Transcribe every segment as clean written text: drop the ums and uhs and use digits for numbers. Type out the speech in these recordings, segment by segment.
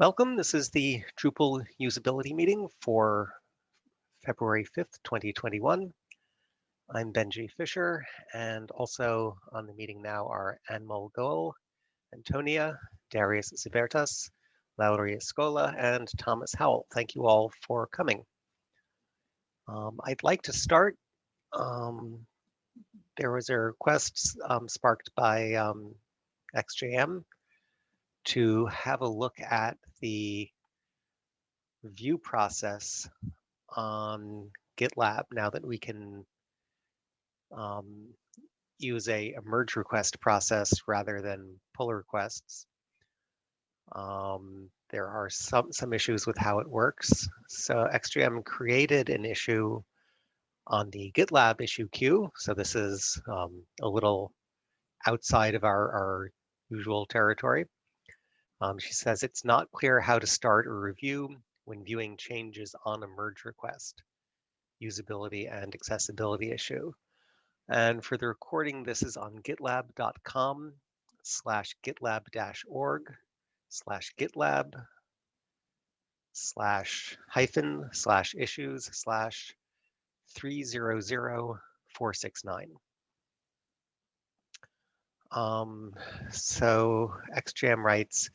Welcome. This is the Drupal usability meeting for February 5th, 2021. I'm Benji Fisher, and also on the meeting now are Anmol Goel, Antonia, Darius Zibertas, Laurie Escola, and Thomas Howell. Thank you all for coming. I'd like to start. There was a request sparked by XJM to have a look at the view process on GitLab now that we can use a merge request process rather than pull requests. There are some issues with how it works. So XGM created an issue on the GitLab issue queue. So this is a little outside of our usual territory. She says it's not clear how to start a review when viewing changes on a merge request, usability and accessibility issue. And for the recording, this is on gitlab.org/gitlab/issues/300469. So XJM writes,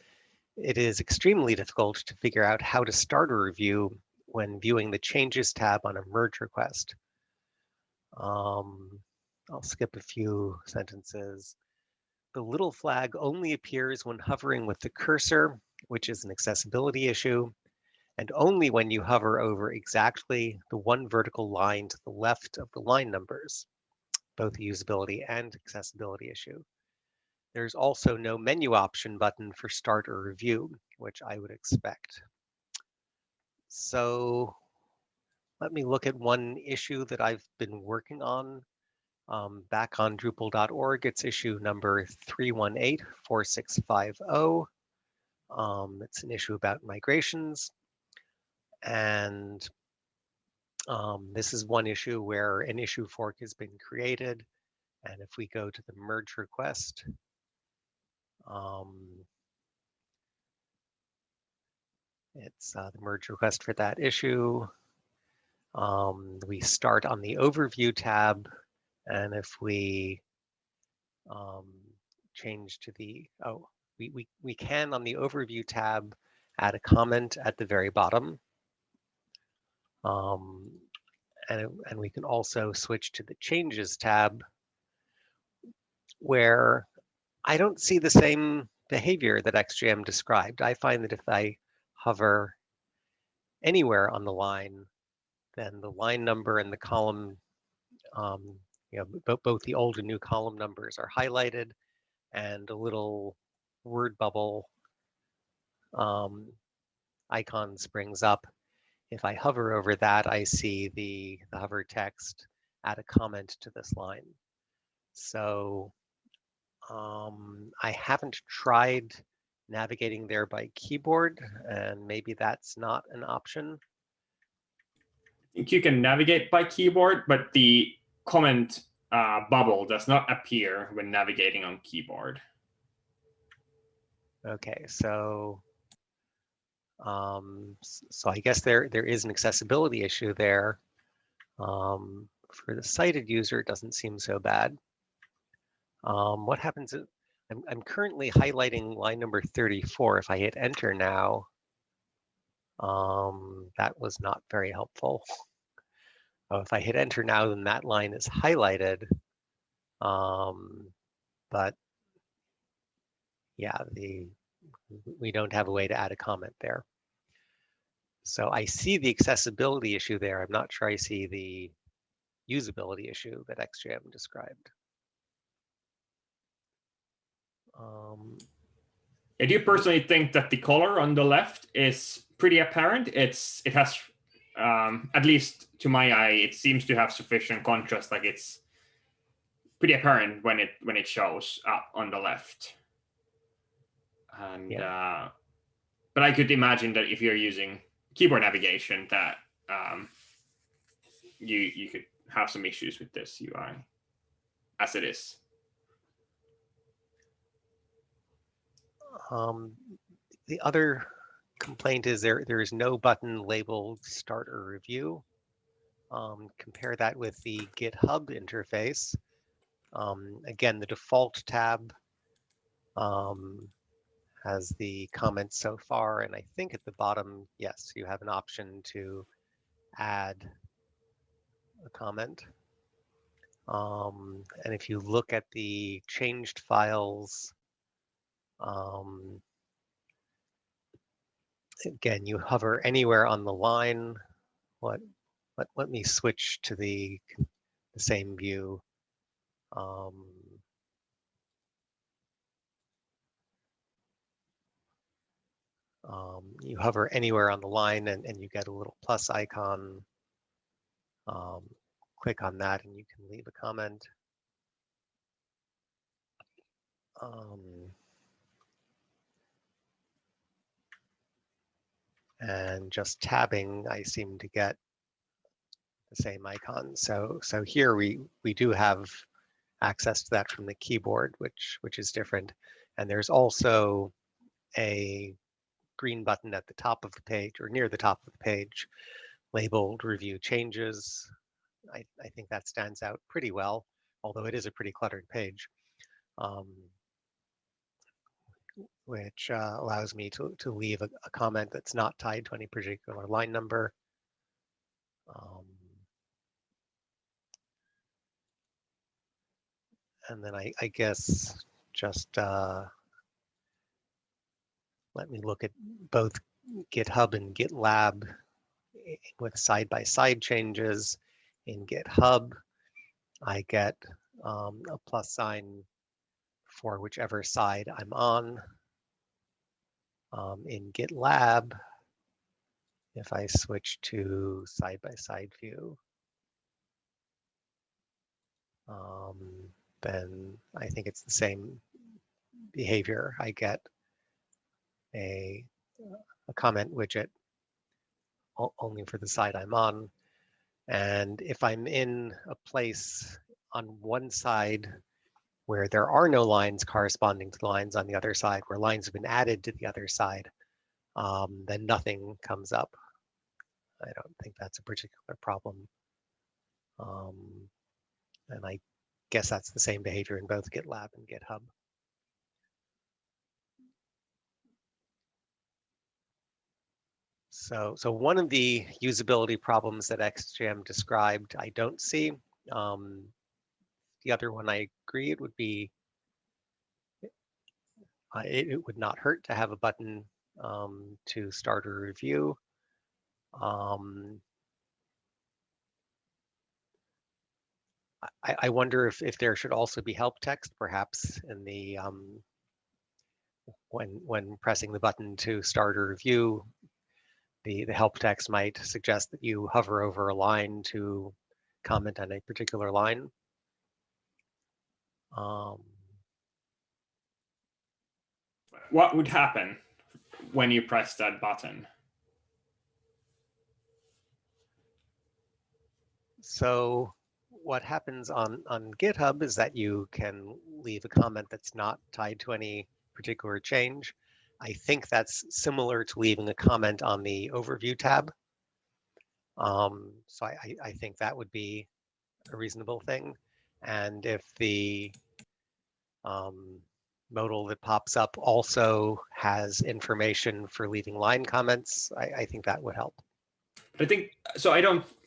it is extremely difficult to figure out how to start a review when viewing the Changes tab on a merge request. I'll skip a few sentences. The little flag only appears when hovering with the cursor, which is an accessibility issue, and only when you hover over exactly the one vertical line to the left of the line numbers, both a usability and accessibility issue. There's also no menu option button for start or review, which I would expect. So let me look at one issue that I've been working on back on Drupal.org. It's issue number 3184650. It's an issue about migrations. And this is one issue where an issue fork has been created. And if we go to the merge request, it's the merge request for that issue. We start on the overview tab. And if we change to the, we can on the overview tab add a comment at the very bottom. And we can also switch to the changes tab where I don't see the same behavior that XJM described. I find that if I hover anywhere on the line, then the line number and the column, both the old and new column numbers are highlighted, and a little word bubble icon springs up. If I hover over that, I see the hover text, add a comment to this line. So I haven't tried navigating there by keyboard, and maybe that's not an option. I think you can navigate by keyboard, but the comment bubble does not appear when navigating on keyboard. Okay, so I guess there is an accessibility issue there. For the sighted user, it doesn't seem so bad. What happens? I'm currently highlighting line number 34. If I hit enter now, that was not very helpful. If I hit enter now, then that line is highlighted. But yeah, we don't have a way to add a comment there. So I see the accessibility issue there. I'm not sure I see the usability issue that XJM described. I do personally think that the color on the left is pretty apparent. It has, at least to my eye, it seems to have sufficient contrast. Like it's pretty apparent when it shows up on the left. And yeah. But I could imagine that if you're using keyboard navigation, that you could have some issues with this UI as it is. The other complaint is there is no button labeled Start or Review. Compare that with the GitHub interface. Again, the default tab has the comments so far, and I think at the bottom, yes, you have an option to add a comment. And if you look at the changed files, again, you hover anywhere on the line. Let me switch to the same view. You hover anywhere on the line and you get a little plus icon. Click on that and you can leave a comment. And just tabbing, I seem to get the same icon. So here we do have access to that from the keyboard, which is different. And there's also a green button at the top of the page or near the top of the page labeled Review Changes. I think that stands out pretty well, although it is a pretty cluttered page, which allows me to leave a comment that's not tied to any particular line number. And then I guess just let me look at both GitHub and GitLab with side-by-side changes. In GitHub, I get a plus sign for whichever side I'm on. In GitLab, if I switch to side-by-side view, then I think it's the same behavior. I get a comment widget only for the side I'm on. And if I'm in a place on one side where there are no lines corresponding to the lines on the other side, where lines have been added to the other side, then nothing comes up. I don't think that's a particular problem. And I guess that's the same behavior in both GitLab and GitHub. So one of the usability problems that XGM described, I don't see. The other one, I agree, it would be, it would not hurt to have a button to start a review. I wonder if there should also be help text, perhaps in the when pressing the button to start a review, the help text might suggest that you hover over a line to comment on a particular line. What would happen when you press that button? So what happens on GitHub is that you can leave a comment that's not tied to any particular change. I think that's similar to leaving a comment on the overview tab. So I think that would be a reasonable thing. And if the modal that pops up also has information for leaving line comments, I think that would help. I think so.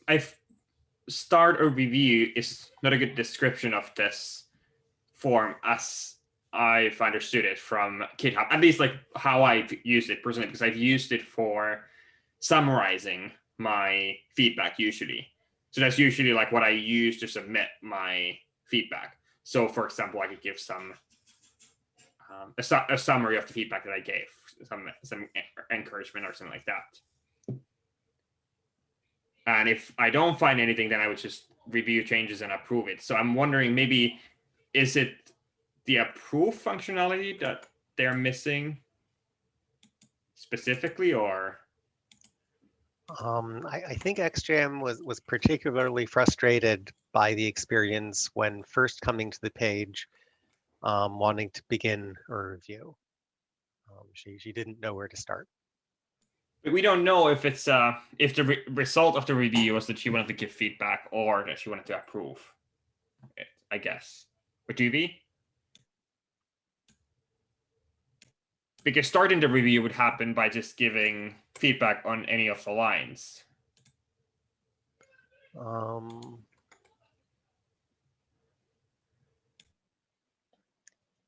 I've start or review is not a good description of this form as I've understood it from GitHub, at least like how I've used it personally, because I've used it for summarizing my feedback usually. So that's usually like what I use to submit my feedback. So for example, I could give some a summary of the feedback that I gave, some encouragement or something like that. And if I don't find anything, then I would just review changes and approve it. So I'm wondering, maybe, is it the approve functionality that they're missing specifically, or? I think XJM was particularly frustrated by the experience when first coming to the page, wanting to begin a review. She didn't know where to start. But we don't know if it's if the result of the review was that she wanted to give feedback or that she wanted to approve it, I guess. But do we? Because starting the review would happen by just giving feedback on any of the lines.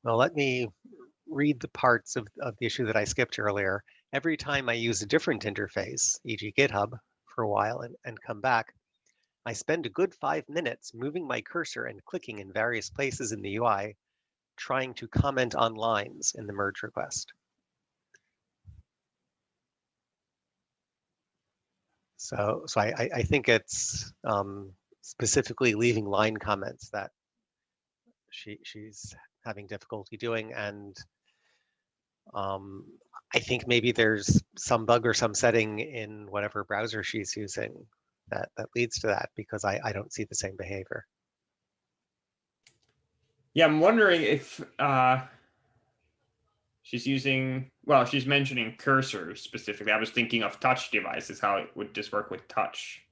Well, let me read the parts of the issue that I skipped earlier. Every time I use a different interface, e.g. GitHub, for a while and come back, I spend a good 5 minutes moving my cursor and clicking in various places in the UI, trying to comment on lines in the merge request. So I think it's specifically leaving line comments that she's having difficulty doing. And I think maybe there's some bug or some setting in whatever browser she's using that leads to that, because I don't see the same behavior. Yeah, I'm wondering if she's using, well, she's mentioning cursor specifically. I was thinking of touch devices, how would this work with touch?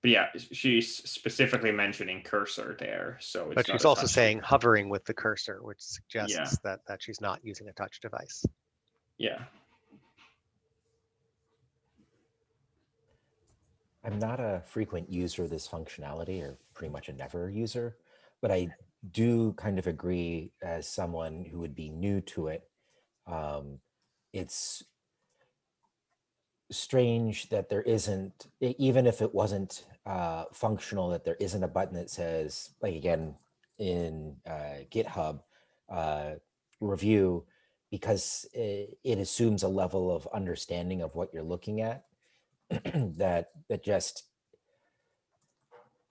But yeah, she's specifically mentioning cursor there, so it's But not she's a also touch saying device. hovering with the cursor, which suggests Yeah. that she's not using a touch device. Yeah. I'm not a frequent user of this functionality, or pretty much a never user, but I do kind of agree as someone who would be new to it. It's strange that there isn't, even if it wasn't functional, that there isn't a button that says, like again, in GitHub review, because it assumes a level of understanding of what you're looking at that just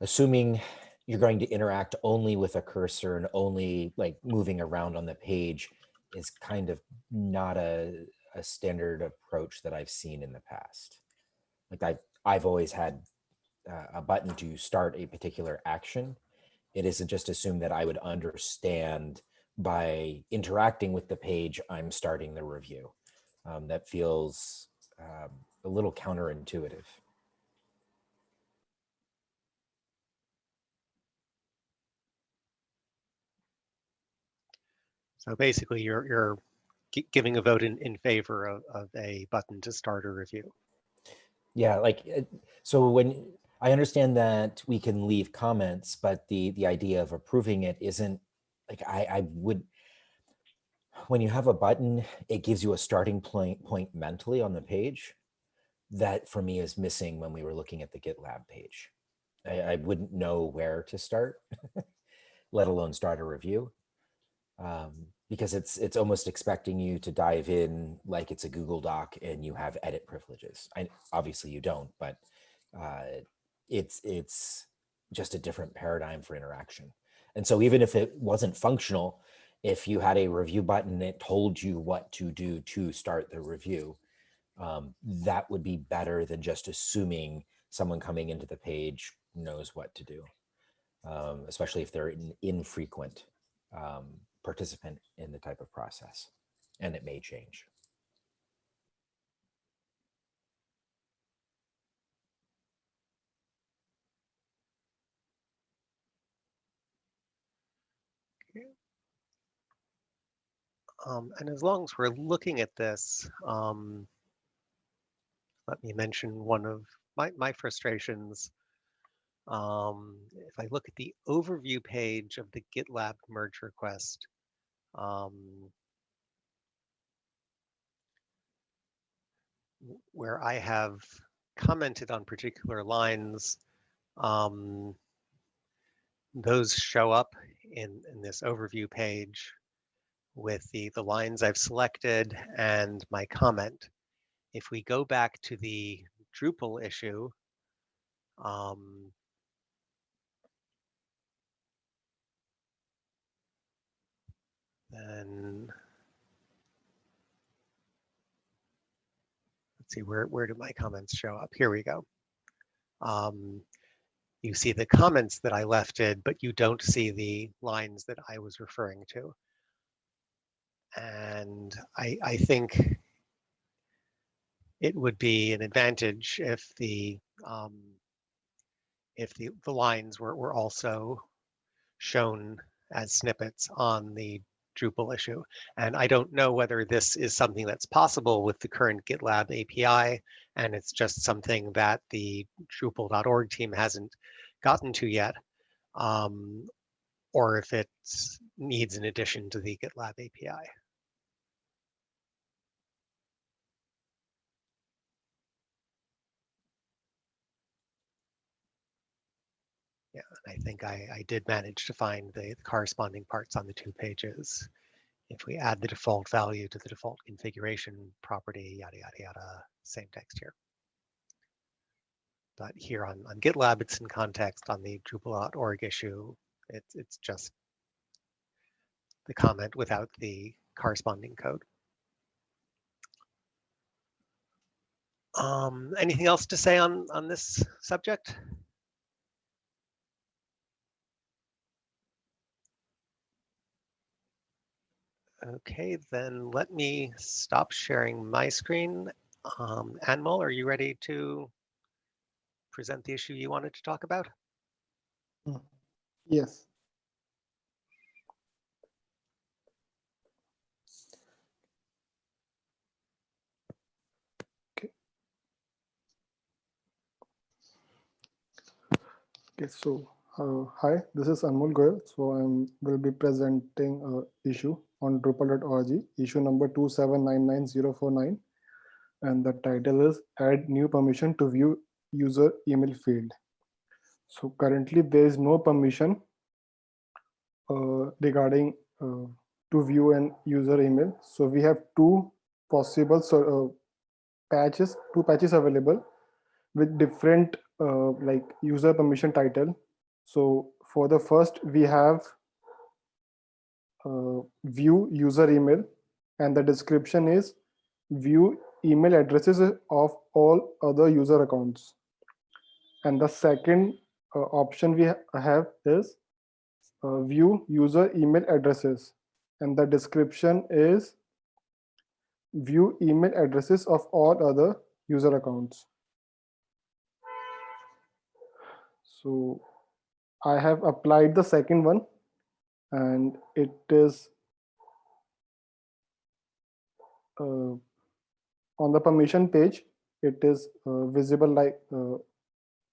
assuming you're going to interact only with a cursor and only like moving around on the page is kind of not a standard approach that I've seen in the past. Like I've always had a button to start a particular action. It isn't just assumed that I would understand by interacting with the page, I'm starting the review. That feels a little counterintuitive. So basically, you're giving a vote in favor of a button to start a review. Yeah, like, so when I understand that we can leave comments, but the idea of approving it isn't like, I would, when you have a button, it gives you a starting point mentally on the page. That for me is missing when we were looking at the GitLab page. I wouldn't know where to start, let alone start a review. Because it's almost expecting you to dive in like it's a Google Doc and you have edit privileges. Obviously you don't, but it's just a different paradigm for interaction. And so even if it wasn't functional, if you had a review button that told you what to do to start the review, that would be better than just assuming someone coming into the page knows what to do, especially if they're an infrequent participant in the type of process, and it may change. And as long as we're looking at this, let me mention one of my frustrations. If I look at the overview page of the GitLab merge request, where I have commented on particular lines, those show up in this overview page with the lines I've selected and my comment. If we go back to the Drupal issue, then let's see, where do my comments show up? Here we go. You see the comments that I lefted, but you don't see the lines that I was referring to. And I think it would be an advantage if the lines were also shown as snippets on the Drupal issue. And I don't know whether this is something that's possible with the current GitLab API, and it's just something that the Drupal.org team hasn't gotten to yet, or if it needs an addition to the GitLab API. Yeah, and I think I did manage to find the corresponding parts on the 2 pages. If we add the default value to the default configuration property, yada, yada, yada, same text here. But here on GitLab, it's in context. On the Drupal.org issue, it's just the comment without the corresponding code. Anything else to say on this subject? Okay, then let me stop sharing my screen. Anmol, are you ready to present the issue you wanted to talk about? Yes. Okay, so hi, this is Anmol Goyal. So I will be presenting an issue on Drupal.org, issue number 2799049. And the title is Add New Permission to View User Email Field. So currently there is no permission regarding to view an user email. So we have two possible two patches available with different like user permission title. So for the first, we have view user email, and the description is view email addresses of all other user accounts. And the second option we have is view user email addresses, and the description is view email addresses of all other user accounts. So I have applied the second one, and it is on the permission page. It is visible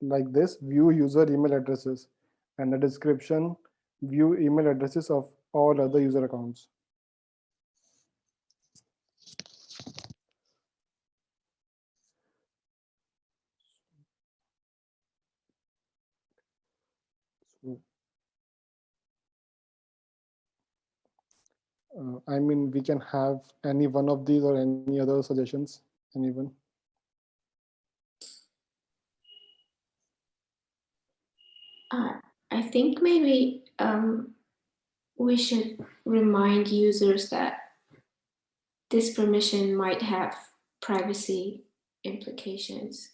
like this: view user email addresses, and the description: view email addresses of all other user accounts. I mean, we can have any one of these or any other suggestions, anyone. I think maybe we should remind users that this permission might have privacy implications.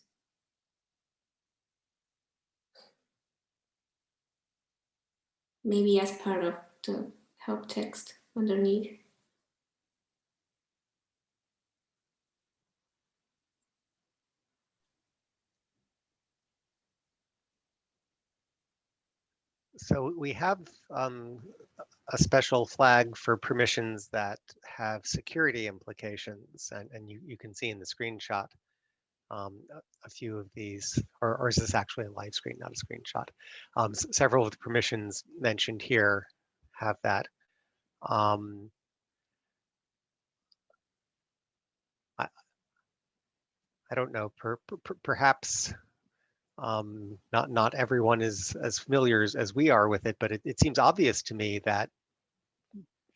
Maybe as part of the help text underneath. So we have a special flag for permissions that have security implications, and you can see in the screenshot a few of these, or is this actually a live screen, not a screenshot? Several of the permissions mentioned here have that. I don't know, perhaps not everyone is as familiar as we are with it, but it seems obvious to me that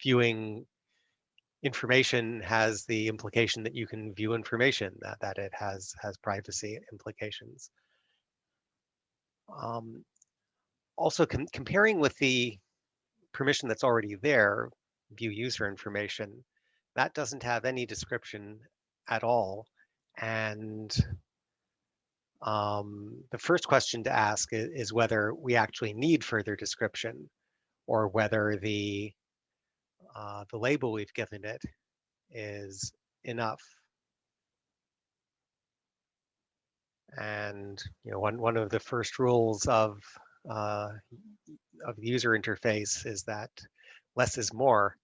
viewing information has the implication that you can view information, that it has privacy implications. Also, comparing with the permission that's already there, view user information, that doesn't have any description at all. And the first question to ask is whether we actually need further description, or whether the label we've given it is enough. And one of the first rules of the user interface is that less is more.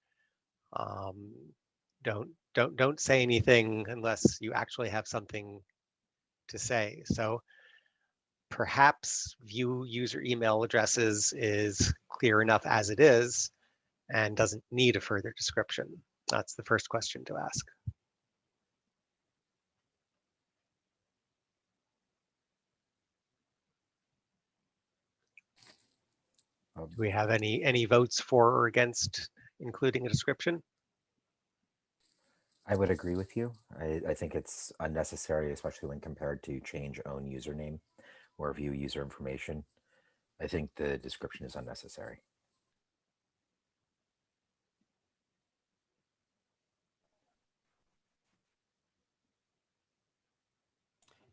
Don't say anything unless you actually have something to say. So perhaps view user email addresses is clear enough as it is and doesn't need a further description. That's the first question to ask. Do we have any votes for or against including a description? I would agree with you. I think it's unnecessary, especially when compared to change own username or view user information. I think the description is unnecessary.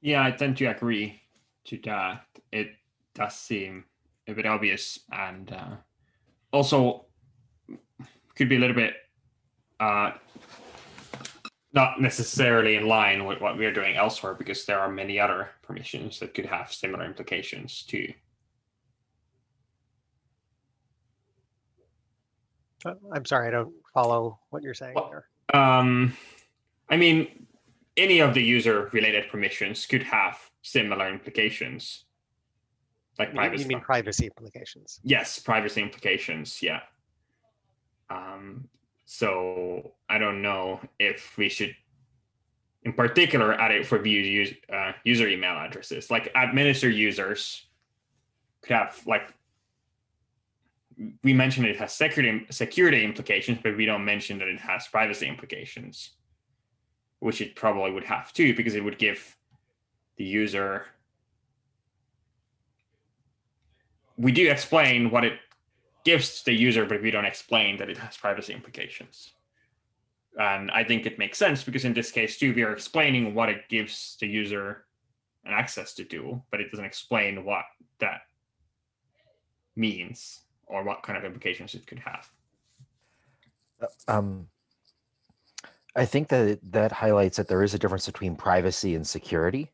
Yeah, I tend to agree to that. It does seem a bit obvious, and also could be a little bit not necessarily in line with what we're doing elsewhere, because there are many other permissions that could have similar implications too. I'm sorry, I don't follow what you're saying there. I mean, any of the user-related permissions could have similar implications, like privacy. You mean privacy implications? Yes, privacy implications. Yeah. So I don't know if we should, in particular, add it for view user email addresses. Like administer users could have, like, we mentioned it has security implications, but we don't mention that it has privacy implications, which it probably would have too, because it would give the user. We do explain what it gives the user, but we don't explain that it has privacy implications. And I think it makes sense, because in this case too, we are explaining what it gives the user an access to do, but it doesn't explain what that means or what kind of implications it could have. I think that highlights that there is a difference between privacy and security.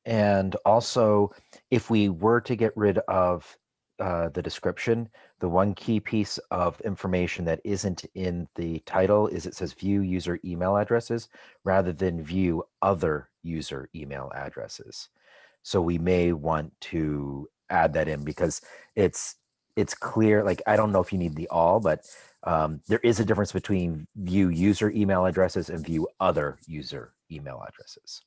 And also, if we were to get rid of the description, the one key piece of information that isn't in the title is it says view user email addresses rather than view other user email addresses. So we may want to add that in, because it's clear. Like, I don't know if you need the all, but there is a difference between view user email addresses and view other user email addresses.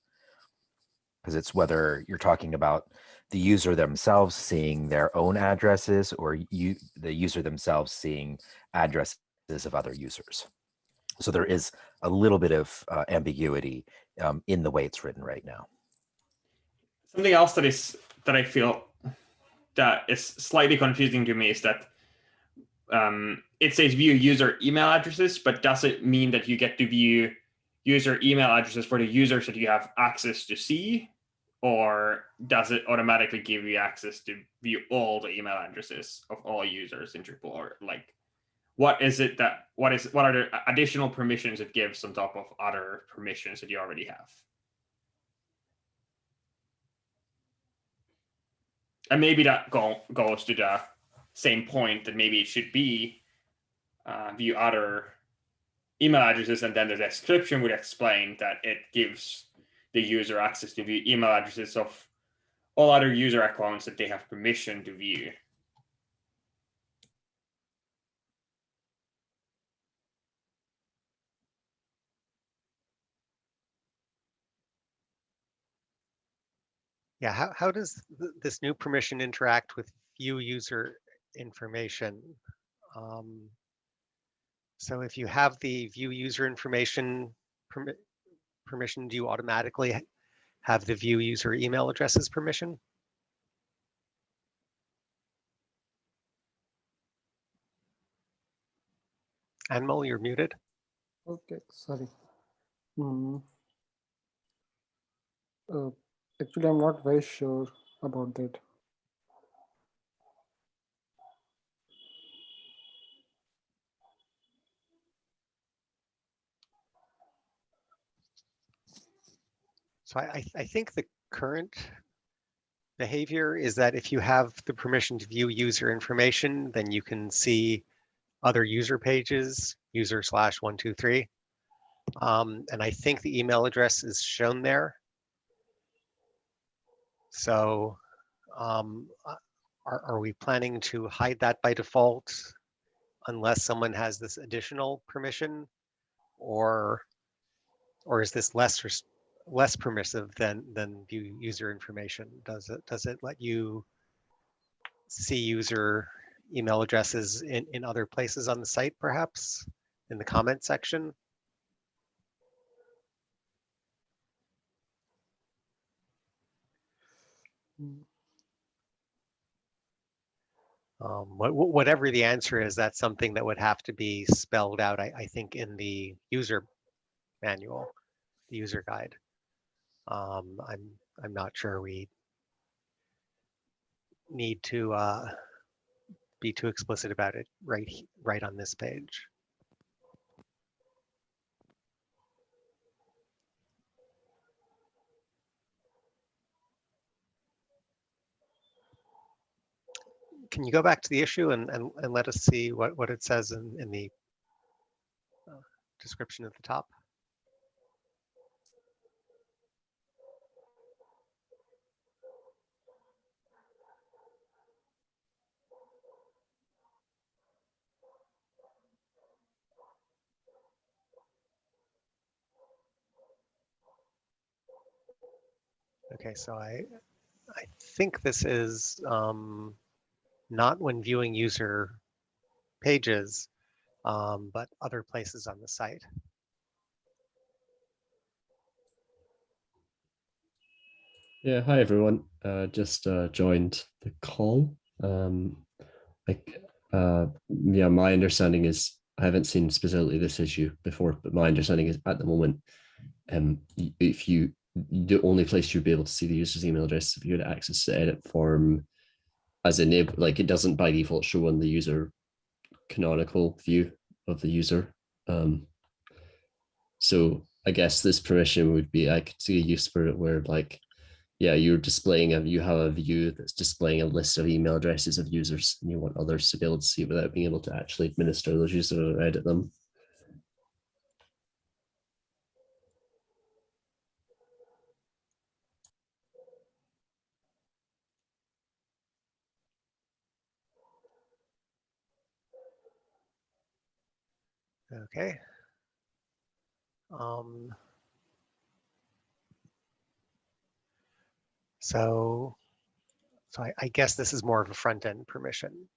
Because it's whether you're talking about the user themselves seeing their own addresses, or the user themselves seeing addresses of other users. So there is a little bit of ambiguity in the way it's written right now. Something else that I feel that is slightly confusing to me is that it says view user email addresses, but does it mean that you get to view user email addresses for the users that you have access to see? Or does it automatically give you access to view all the email addresses of all users in Drupal? Or like, what are the additional permissions it gives on top of other permissions that you already have? And maybe that goes to the same point that maybe it should be view other email addresses, and then the description would explain that it gives the user access to view email addresses of all other user accounts that they have permission to view. Yeah, how does this new permission interact with view user information? So if you have the view user information permission, do you automatically have the view user email addresses permission? Anmol, you're muted. Okay, sorry. Actually, I'm not very sure about that. So I think the current behavior is that if you have the permission to view user information, then you can see other user pages, user/123. And I think the email address is shown there. So are we planning to hide that by default unless someone has this additional permission, or is this less permissive than view user information? Does it let you see user email addresses in other places on the site, perhaps in the comment section? Whatever the answer is, that's something that would have to be spelled out, I think, in the user manual, the user guide. I'm not sure we need to be too explicit about it right on this page. Can you go back to the issue and let us see what it says in the description at the top? Okay, so I think this is not when viewing user pages, but other places on the site. Yeah, hi everyone. Just joined the call. Yeah, my understanding is I haven't seen specifically this issue before, but my understanding is at the moment, if the only place you'd be able to see the user's email address if you had access to edit form as enabled, like it doesn't by default show on the user canonical view of the user. So I guess this permission would be, I could see a use for it where like, yeah, you're displaying you have a view that's displaying a list of email addresses of users and you want others to be able to see without being able to actually administer those users or edit them. Okay. So I guess this is more of a front end permission.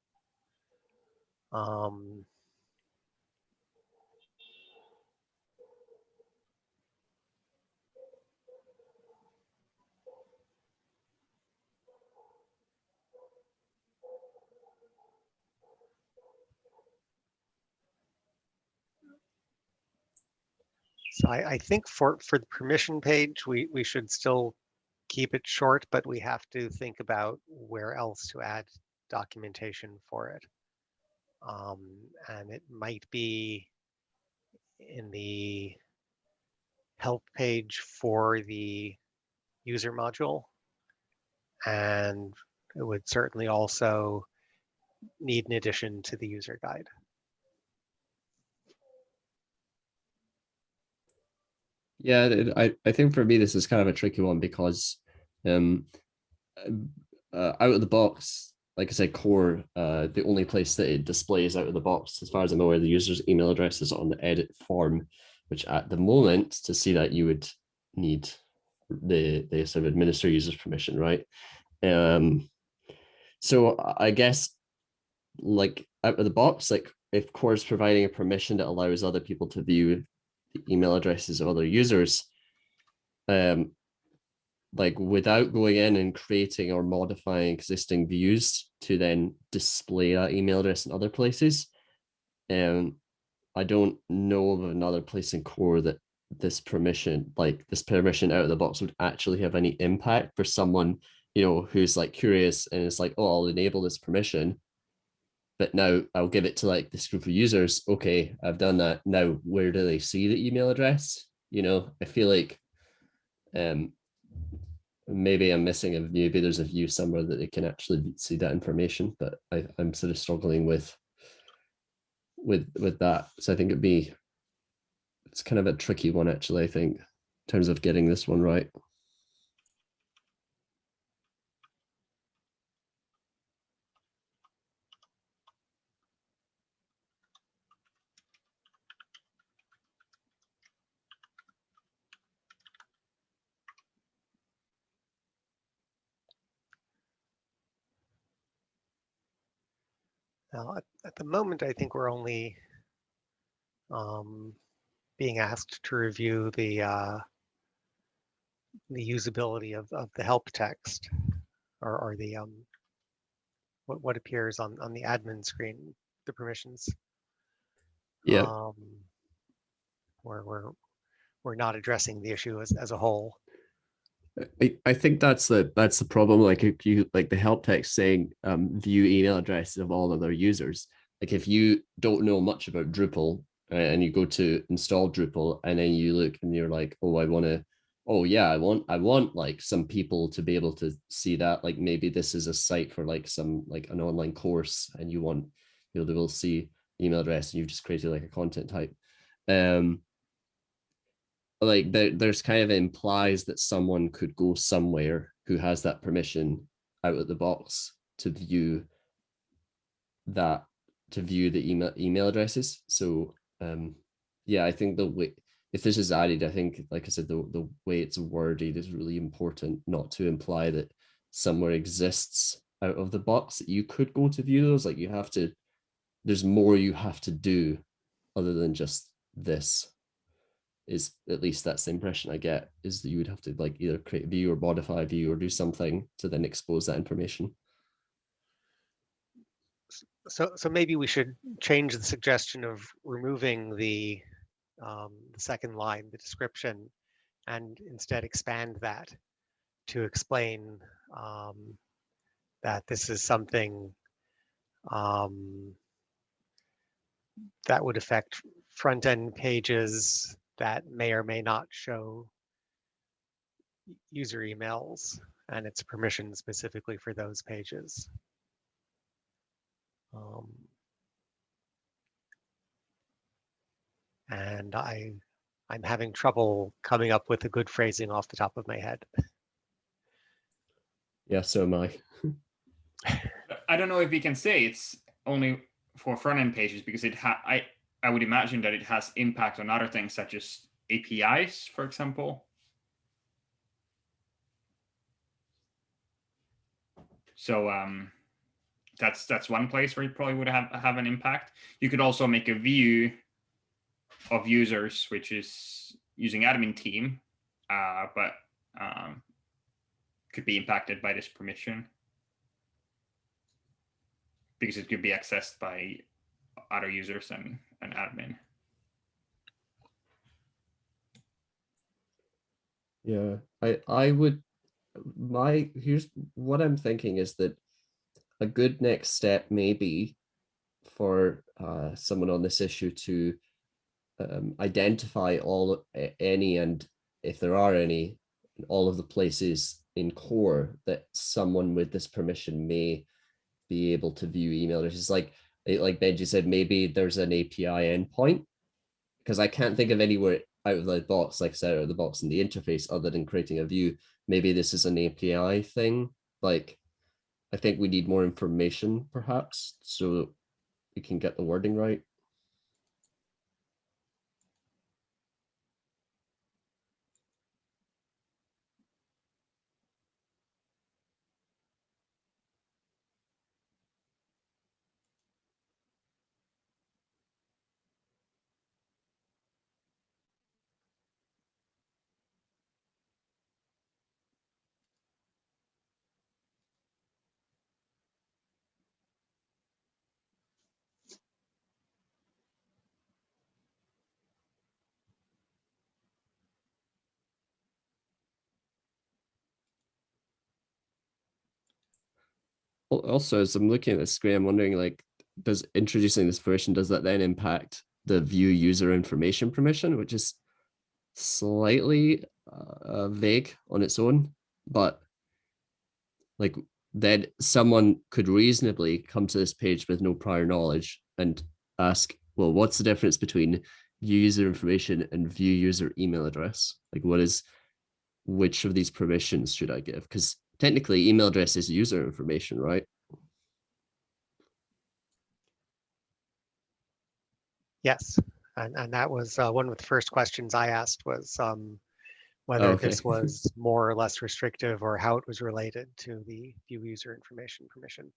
So I think for the permission page, we should still keep it short, but we have to think about where else to add documentation for it. And it might be in the help page for the user module. And it would certainly also need an addition to the user guide. Yeah, I think for me, this is kind of a tricky one because out of the box, like I said, core, the only place that it displays out of the box, as far as I'm aware, the user's email address is on the edit form, which at the moment, to see that you would need the sort of administer user's permission, right? So I guess like out of the box, like if core is providing a permission that allows other people to view the email addresses of other users, like without going in and creating or modifying existing views to then display that email address in other places, I don't know of another place in core that this permission out of the box would actually have any impact for someone, you know, who's like curious and it's like, oh, I'll enable this permission, but now I'll give it to like this group of users. Okay, I've done that. Now, where do they see the email address? You know, I feel like maybe I'm missing a view. Maybe there's a view somewhere that they can actually see that information, but I'm sort of struggling with that. So I think it's kind of a tricky one, actually, I think, in terms of getting this one right. Now, at the moment, I think we're only being asked to review the usability of the help text, or the what appears on the admin screen, the permissions. Yeah. We're not addressing the issue as a whole. I think that's the problem. Like if you like the help text saying view email addresses of all other users. Like if you don't know much about Drupal and you go to install Drupal and then you look and you're like, oh, I want like some people to be able to see that. Like maybe this is a site for like an online course and you want people to be able to see email address and you've just created like a content type. Like there's kind of implies that someone could go somewhere who has that permission out of the box to view the email addresses. So yeah, I think the way, if this is added, I think, like I said, the way it's worded is really important, not to imply that somewhere exists out of the box that you could go to view those. Like there's more you have to do other than just this. Is at least that's the impression I get, is that you would have to like either create a view or modify a view or do something to then expose that information. So maybe we should change the suggestion of removing the second line, the description, and instead expand that to explain that this is something that would affect front-end pages that may or may not show user emails, and it's permission specifically for those pages. And I'm having trouble coming up with a good phrasing off the top of my head. Yeah, so am I. I don't know if we can say it's only for front-end pages, because I would imagine that it has impact on other things such as APIs, for example. So that's one place where you probably would have an impact. You could also make a view of users, which is using admin team, but could be impacted by this permission, because it could be accessed by other users and an admin. Yeah, here's what I'm thinking is that a good next step may be for someone on this issue to identify any, and if there are any, all of the places in core that someone with this permission may be able to view email addresses. Like Benji said, maybe there's an API endpoint, because I can't think of anywhere out of the box, like I said, out of the box in the interface, other than creating a view. Maybe this is an API thing. Like, I think we need more information, perhaps, so we can get the wording right. Also, as I'm looking at the screen, I'm wondering, like, does introducing this permission, does that then impact the view user information permission, which is slightly vague on its own? but like then someone could reasonably come to this page with no prior knowledge and ask, well, what's the difference between view user information and view user email address? Like, which of these permissions should I give? Because technically email address is user information, right? Yes, and that was one of the first questions I asked was whether Okay. this was more or less restrictive or how it was related to the view user information permission.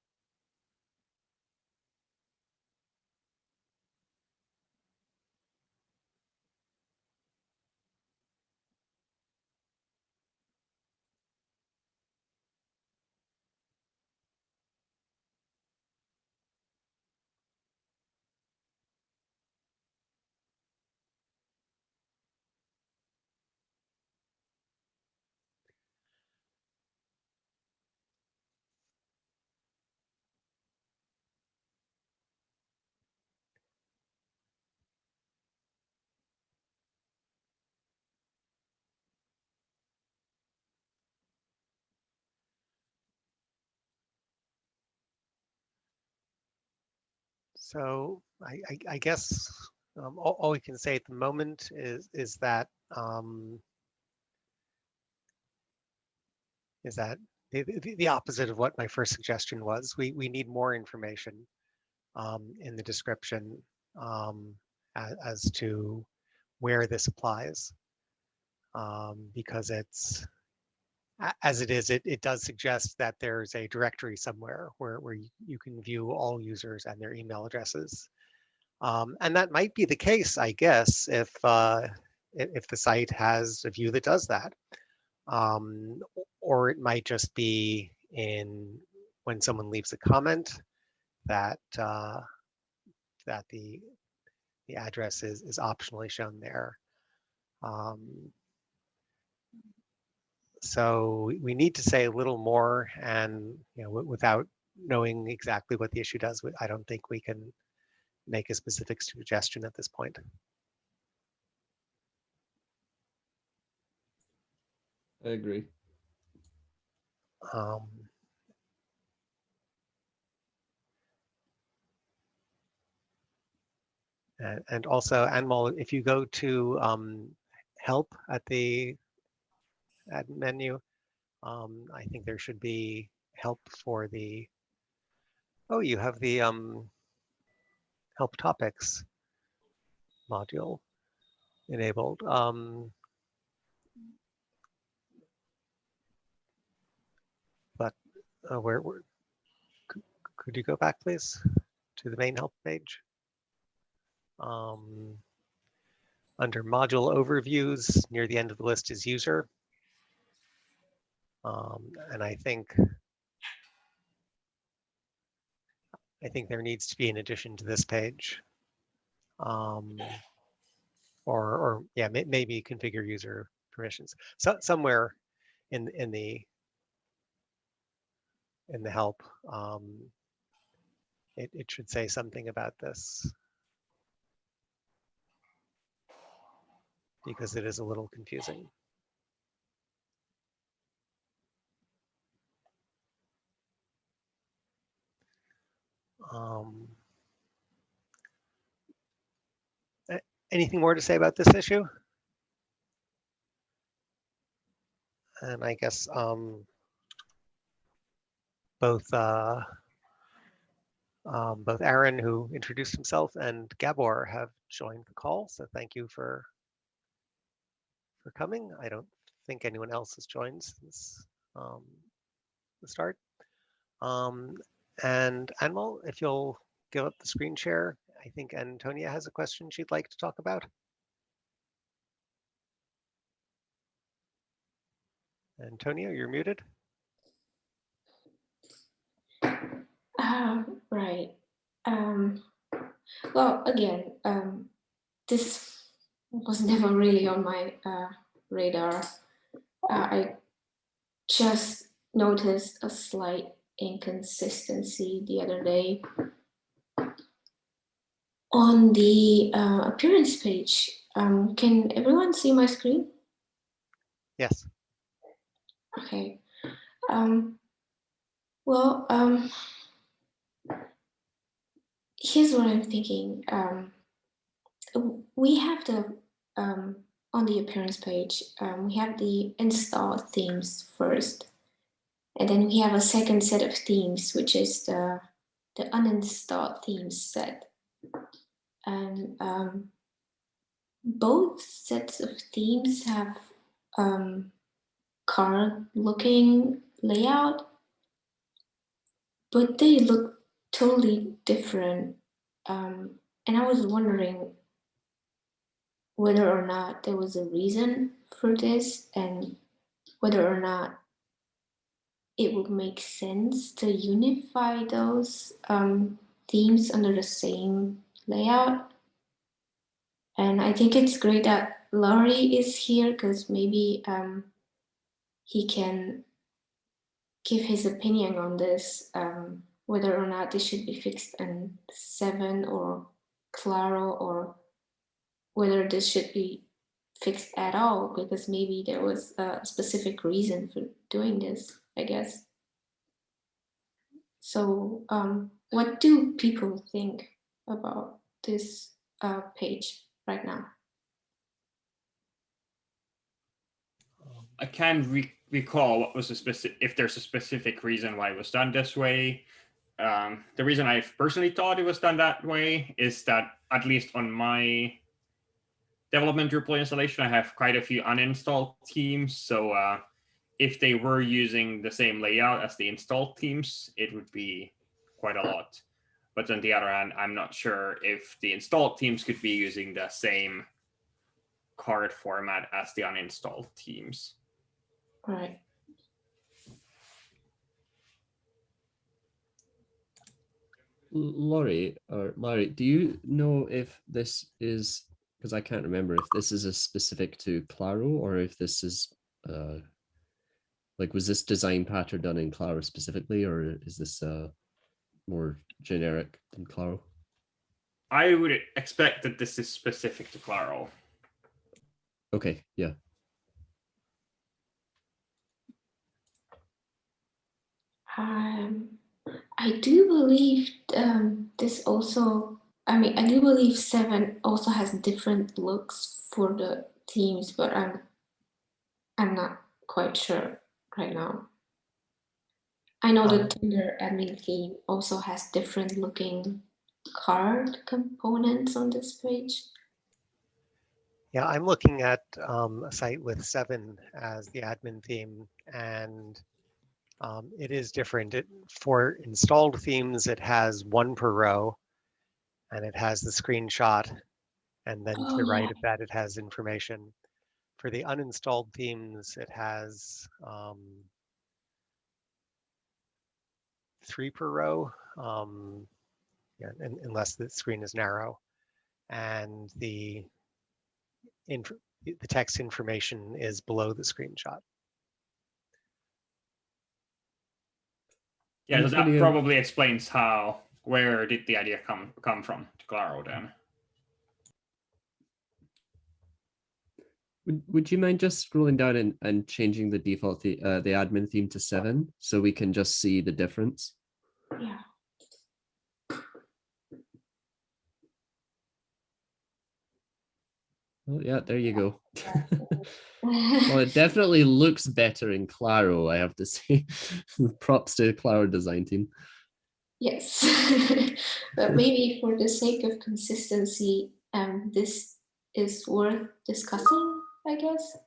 So I guess all we can say at the moment is that the opposite of what my first suggestion was. We need more information in the description as to where this applies, because as it is, it does suggest that there's a directory somewhere where you can view all users and their email addresses. And that might be the case, I guess, if the site has a view that does that. Or it might just be when someone leaves a comment that that the address is optionally shown there. So we need to say a little more, and without knowing exactly what the issue does, I don't think we can make a specific suggestion at this point. I agree. And also, Anmol, if you go to help at the menu, I think there should be help for the, oh, you have the help topics module enabled. But where could you go back, please, to the main help page? Under module overviews, near the end of the list is user. And I think there needs to be an addition to this page. Or yeah, maybe configure user permissions. So somewhere in the help, it should say something about this, because it is a little confusing. Anything more to say about this issue? And I guess both Aaron, who introduced himself, and Gabor have joined the call. So thank you for coming. I don't think anyone else has joined since the start. And Anmol, if you'll give up the screen share, I think Antonia has a question she'd like to talk about. Antonia, you're muted. Right. Well, again, this was never really on my radar. I just noticed a slight inconsistency the other day on the appearance page. Can everyone see my screen? Yes. Okay. Well, here's what I'm thinking. We have the on the appearance page, we have the install themes first, and then we have a second set of themes, which is the uninstalled themes set. And both sets of themes have card looking layout, but they look totally different. And I was wondering whether or not there was a reason for this and whether or not it would make sense to unify those themes under the same layout. And I think it's great that Laurie is here because maybe he can give his opinion on this, whether or not this should be fixed in 7 or Claro, or whether this should be fixed at all, because maybe there was a specific reason for doing this, I guess. So what do people think about this page right now? I can't recall what was if there's a specific reason why it was done this way. The reason I personally thought it was done that way is that, at least on my development Drupal installation, I have quite a few uninstalled themes. So if they were using the same layout as the installed themes, it would be quite a lot. But on the other hand, I'm not sure if the installed themes could be using the same card format as the uninstalled themes. Right. Laurie or Larry, do you know if this is, because I can't remember if this is a specific to Claro or if this is like, was this design pattern done in Claro specifically, or is this more generic than Claro? I would expect that this is specific to Claro. Okay, yeah. I do believe this also, I mean, I do believe 7 also has different looks for the themes, but I'm not quite sure right now. I know the Tinder admin theme also has different looking card components on this page. Yeah, I'm looking at a site with 7 as the admin theme, and it is different. For installed themes, it has 1 per row, and it has the screenshot, and then to the right of that, it has information. For the uninstalled themes, it has 3 per row, yeah, unless the screen is narrow, and the text information is below the screenshot. Yeah, so that probably explains where did the idea come from to Claro then. Would you mind just scrolling down and changing the default the admin theme to 7 so we can just see the difference? Yeah. Oh yeah, there you go. Well, it definitely looks better in Claro, I have to say. Props to Claro design team. Yes, but maybe for the sake of consistency, this is worth discussing, I guess.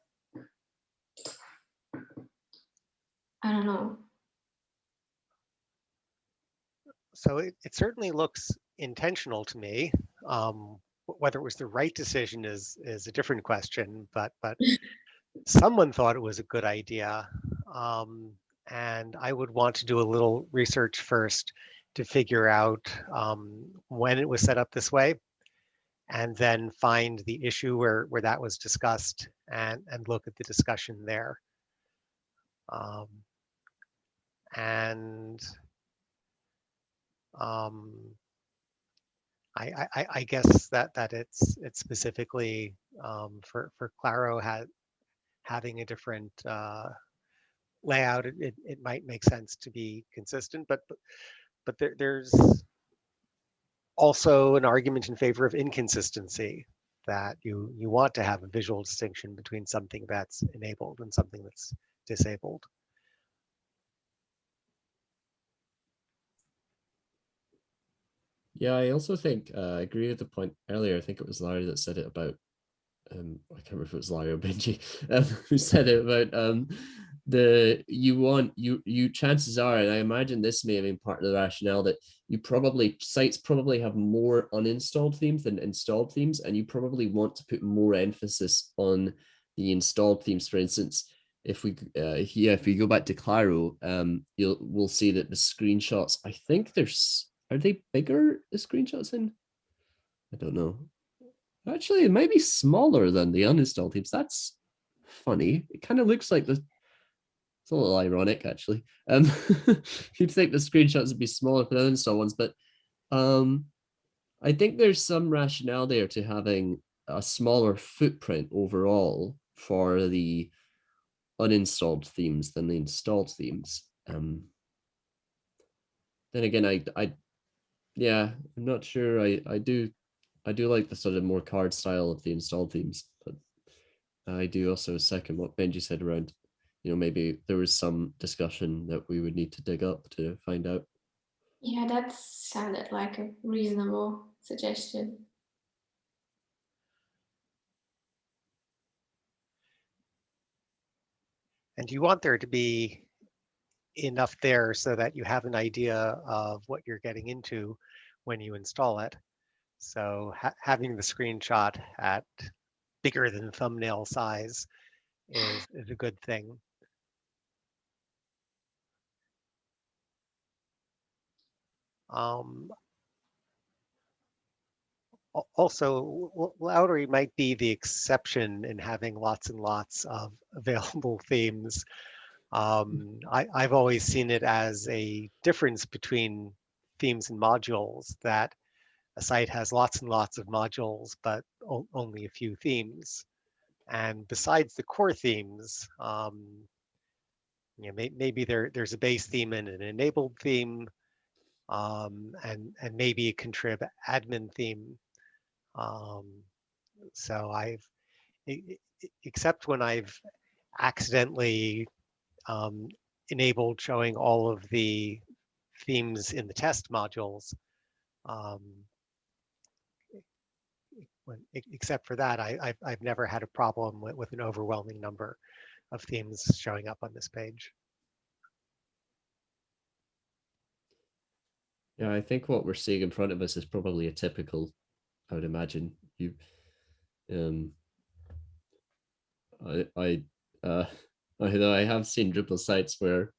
I don't know. So it certainly looks intentional to me. Whether it was the right decision is a different question, but someone thought it was a good idea. And I would want to do a little research first to figure out when it was set up this way, and then find the issue where that was discussed and look at the discussion there. I guess that it's specifically for Claro having a different layout, it might make sense to be consistent, but there's also an argument in favor of inconsistency, that you want to have a visual distinction between something that's enabled and something that's disabled. Yeah, I also think I agree with the point earlier. I think it was Larry that said it about I can't remember if it was Larry or Benji who said it about the you chances are, and I imagine this may have been part of the rationale, that sites probably have more uninstalled themes than installed themes, and you probably want to put more emphasis on the installed themes. For instance, if we if you go back to Claro, we'll see that the screenshots, I think are they bigger, the screenshots in? I don't know. Actually, it might be smaller than the uninstalled themes. That's funny. It kind of looks like it's a little ironic, actually. You'd think the screenshots would be smaller for the uninstalled ones, but I think there's some rationale there to having a smaller footprint overall for the uninstalled themes than the installed themes. Then again, yeah, I'm not sure. I do like the sort of more card style of the installed themes, but I do also second what Benji said around, maybe there was some discussion that we would need to dig up to find out. Yeah, that sounded like a reasonable suggestion. And you want there to be enough there so that you have an idea of what you're getting into when you install it. So having the screenshot at bigger than thumbnail size is a good thing. Also, Lowry might be the exception in having lots and lots of available themes. I've always seen it as a difference between themes and modules, that a site has lots and lots of modules, but only a few themes. And besides the core themes, maybe there's a base theme and an enabled theme, and maybe a contrib admin theme. So except when I've accidentally enabled showing all of the themes in the test modules, except for that, I've never had a problem with an overwhelming number of themes showing up on this page. Yeah, I think what we're seeing in front of us is probably a typical, I would imagine. Although I have seen Drupal sites where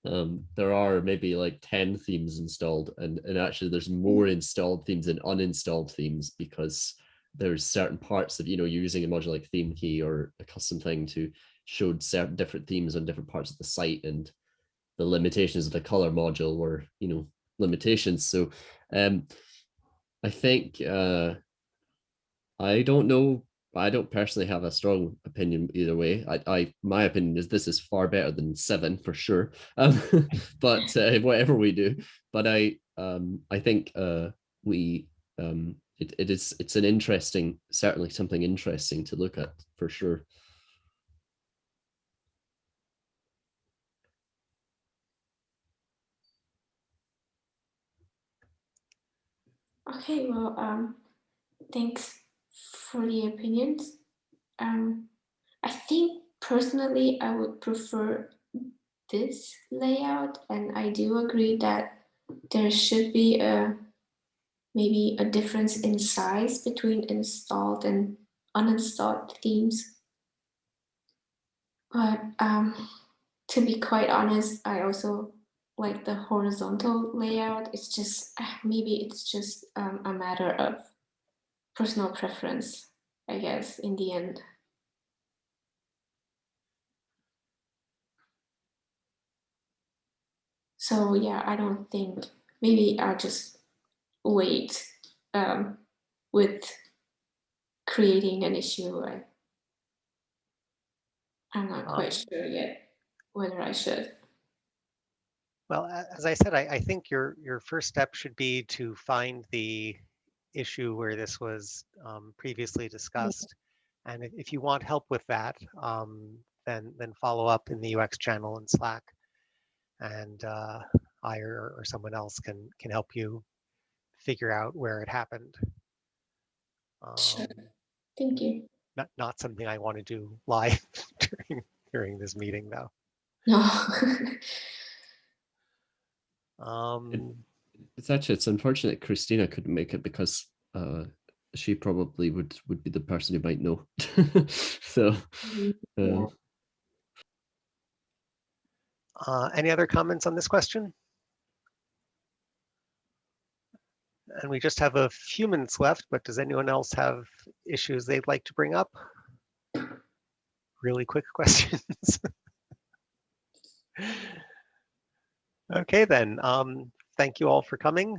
there are maybe like 10 themes installed, and actually there's more installed themes than uninstalled themes, because there's certain parts of, you're using a module like theme key or a custom thing to show certain different themes on different parts of the site, and the limitations of the color module were, limitations. So I think I don't know. I don't personally have a strong opinion either way. My opinion is this is far better than 7 for sure. But whatever we do, but I think it's an interesting, certainly something interesting to look at for sure. Okay, well, thanks for the opinions. I think personally I would prefer this layout, and I do agree that there should be maybe a difference in size between installed and uninstalled themes. But to be quite honest, I also like the horizontal layout. It's just maybe it's just a matter of personal preference, I guess, in the end. So yeah, I don't think, maybe I'll just wait with creating an issue. I'm not quite sure yet. whether I should. Well, as I said, I think your first step should be to find the issue where this was previously discussed. And if you want help with that, then follow up in the UX channel in Slack, and I or someone else can help you figure out where it happened. Sure. Thank you. Not something I want to do live during this meeting, though. No. It's unfortunate Christina couldn't make it because she probably would be the person who might know. So Yeah. Any other comments on this question? And we just have a few minutes left, but does anyone else have issues they'd like to bring up? Really quick questions. Okay, then. Thank you all for coming.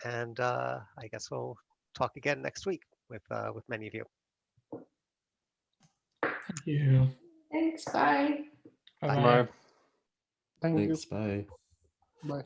And I guess we'll talk again next week with many of you. Thank you. Thanks. Bye. Bye-bye. Bye. Thank thanks, bye. you. Bye.